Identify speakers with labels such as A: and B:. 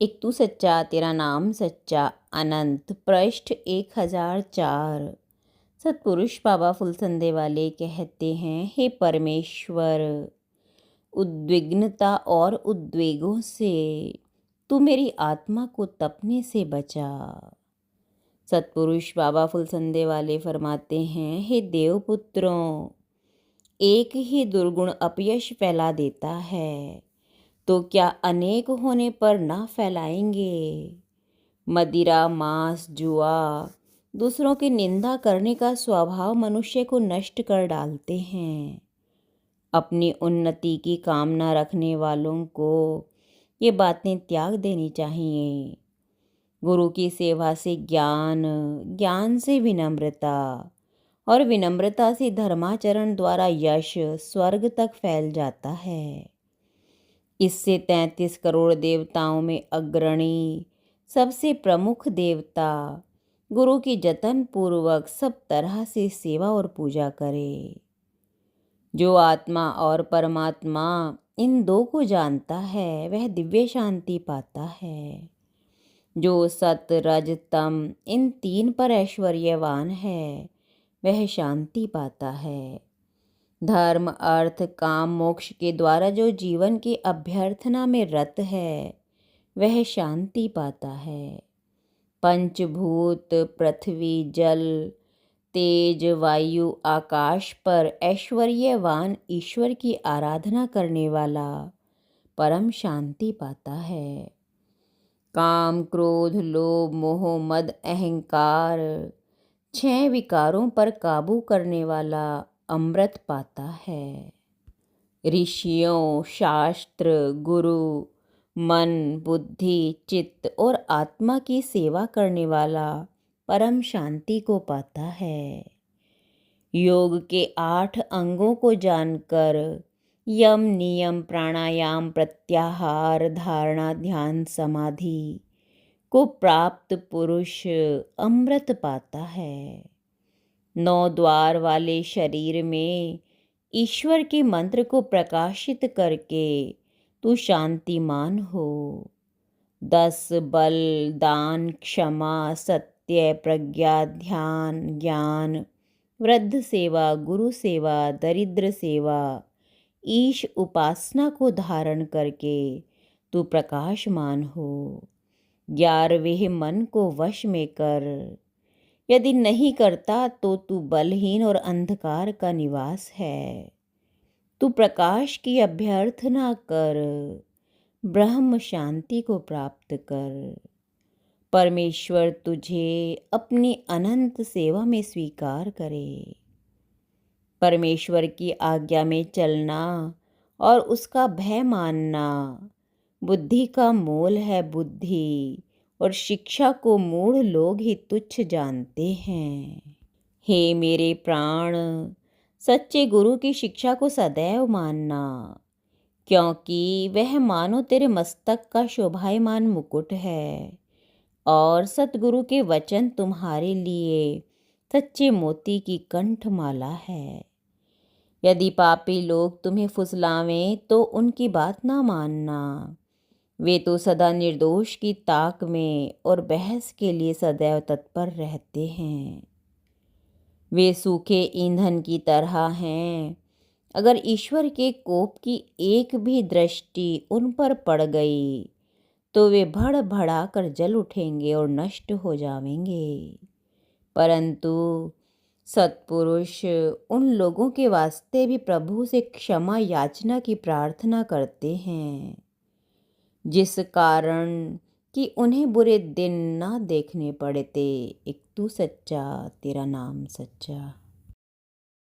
A: एक तू सच्चा तेरा नाम सच्चा। अनंत पृष्ठ 1004। सतपुरुष बाबा फुलसंदे वाले कहते हैं, हे परमेश्वर, उद्विग्नता और उद्वेगों से तू मेरी आत्मा को तपने से बचा। सतपुरुष बाबा फुलसंदे वाले फरमाते हैं, हे देवपुत्रों, एक ही दुर्गुण अपयश फैला देता है, तो क्या अनेक होने पर ना फैलाएंगे। मदिरा, मांस, जुआ, दूसरों की निंदा करने का स्वभाव मनुष्य को नष्ट कर डालते हैं। अपनी उन्नति की कामना रखने वालों को ये बातें त्याग देनी चाहिए। गुरु की सेवा से ज्ञान, ज्ञान से विनम्रता और विनम्रता से धर्माचरण द्वारा यश स्वर्ग तक फैल जाता है। इससे 33 करोड़ देवताओं में अग्रणी, सबसे प्रमुख देवता गुरु की जतन पूर्वक सब तरह से सेवा और पूजा करे। जो आत्मा और परमात्मा इन दो को जानता है, वह दिव्य शांति पाता है। जो सत, रज, तम इन तीन पर ऐश्वर्यवान है, वह शांति पाता है। धर्म, अर्थ, काम, मोक्ष के द्वारा जो जीवन की अभ्यर्थना में रत है, वह शांति पाता है। पंचभूत पृथ्वी, जल, तेज, वायु, आकाश पर ऐश्वर्यवान ईश्वर की आराधना करने वाला परम शांति पाता है। काम, क्रोध, लोभ, मोह, मद, अहंकार 6 विकारों पर काबू करने वाला अमृत पाता है। ऋषियों, शास्त्र, गुरु, मन, बुद्धि, चित्त और आत्मा की सेवा करने वाला परम शांति को पाता है। योग के 8 अंगों को जानकर यम, नियम, प्राणायाम, प्रत्याहार, धारणा, ध्यान, समाधि को प्राप्त पुरुष अमृत पाता है। 9 द्वार वाले शरीर में ईश्वर के मंत्र को प्रकाशित करके तू शांतिमान हो। 10 बल, दान, क्षमा, सत्य, प्रज्ञा, ध्यान, ज्ञान, वृद्ध सेवा, गुरु सेवा, दरिद्र सेवा, ईश उपासना को धारण करके तू प्रकाशमान हो। 11वें मन को वश में कर। यदि नहीं करता तो तू बलहीन और अंधकार का निवास है। तू प्रकाश की अभ्यर्थना कर, ब्रह्म शांति को प्राप्त कर। परमेश्वर तुझे अपनी अनंत सेवा में स्वीकार करे। परमेश्वर की आज्ञा में चलना और उसका भय मानना बुद्धि का मोल है। बुद्धि और शिक्षा को मूढ़ लोग ही तुच्छ जानते हैं। हे मेरे प्राण, सच्चे गुरु की शिक्षा को सदैव मानना, क्योंकि वह मानो तेरे मस्तक का शोभायमान मुकुट है और सतगुरु के वचन तुम्हारे लिए सच्चे मोती की कंठमाला है। यदि पापी लोग तुम्हें फुसलावें तो उनकी बात ना मानना। वे तो सदा निर्दोष की ताक में और बहस के लिए सदैव तत्पर रहते हैं। वे सूखे ईंधन की तरह हैं। अगर ईश्वर के कोप की एक भी दृष्टि उन पर पड़ गई तो वे भड़ भड़ा कर जल उठेंगे और नष्ट हो जाएंगे। परंतु सत्पुरुष उन लोगों के वास्ते भी प्रभु से क्षमा याचना की प्रार्थना करते हैं, जिस कारण कि उन्हें बुरे दिन ना देखने पड़ते। एक तू सच्चा तेरा नाम सच्चा।